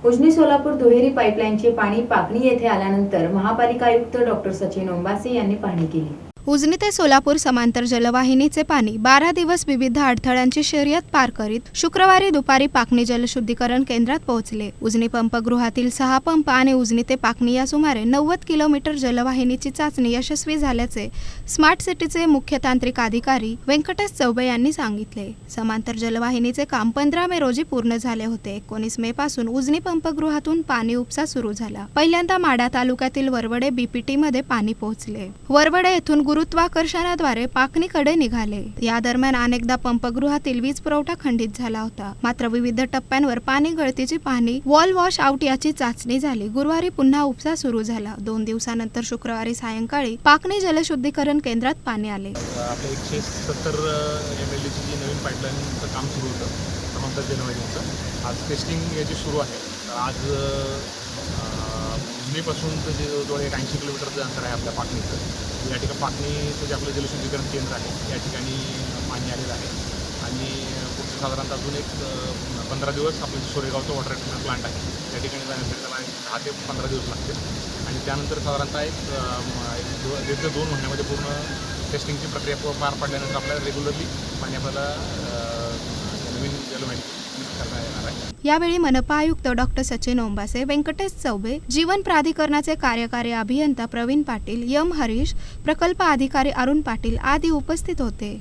उजनी सोलापूर दुहेरी पाईपलाईनचे पाणी पाकणी येथे आल्यानंतर महापालिका आयुक्त डॉक्टर सचिन ओंबासे यांनी पाहणी केली। उजनी ते सोलापूर समांतर जलवाहिनीचे पाणी 12 दिवस विविध अडथळ्यांची शर्यत पार करीत शुक्रवारी दुपारी पाकणी जलशुद्धीकरण केंद्रात पोहोचले। उजनी पंपगृहातील 6 पंप आणि उजनी ते पाकणी या सुमारे 90 किलोमीटर जलवाहिनीची चाचणी यशस्वी झाल्याचे स्मार्ट सिटीचे मुख्य तांत्रिक अधिकारी व्यंकटेश चौबे यांनी सांगितले। समांतर जलवाहिनीचे काम 15 मे रोजी पूर्ण झाले होते। 19 मे पासून उजनी पंपगृहातून पाणी उपसा सुरू झाला। पहिल्यांदा माढा तालुक्यातील वरवडे बीपीटी मध्ये पाणी पोहोचले। वरवडे येथून गुरुत्वाकर्षणाद्वारे पाकणीकडे निघाले। या दरम्यान अनेकदा पंपगृहातील वीज पुरवठा खंडित झाला होता। मात्र विविध टप्प्यांवर पाणी गळतीची पाहणी वॉल वॉश आउट याची चाचणी झाली। गुरुवारी पुन्हा उपसा सुरू झाला। 2 दिवसानंतर शुक्रवारी सायंकाळी पाकणी जलशुद्धीकरण केंद्रात पाणी आले। आपल्या 170 MLD ची जी नवीन पाईपलाईनचं काम सुरू होतं समांतर जलवाहिनीचं, आज टेस्टिंग याची सुरू आहे। आज उजनीपासून ते जवळ 80 किलोमीटरचं अंतर आहे आपल्या पाकणीचं। या ठिकाणी पाकणीचं जे आपलं जलशुद्धीकरण केंद्र आहे या ठिकाणी पाणी आलेलं आहे आणि पुढचं साधारणतः अजून एक 15 दिवस आपलं सोरेगावचं वॉटर ट्रीटमेंट प्लांट आहे त्या ठिकाणी जाण्यासाठी त्याला 10 ते 15 दिवस लागतील आणि त्यानंतर साधारणतः एक 1.5 ते 2 महिन्यामध्ये पूर्ण टेस्टिंगची प्रक्रिया पार पडल्यानंतर आपल्याला रेग्युलरली पाणी आपल्याला नवीन जलवाहिनी करण्यात येणार आहे। यावेळी मनपा आयुक्त डॉक्टर सचिन ओंबासे, व्यंकटेश चौबे, जीवन प्राधिकरणाचे कार्यकारी अभियंता प्रवीण पाटील, यम हरीश, प्रकल्प अधिकारी अरुण पाटील आदी उपस्थित होते।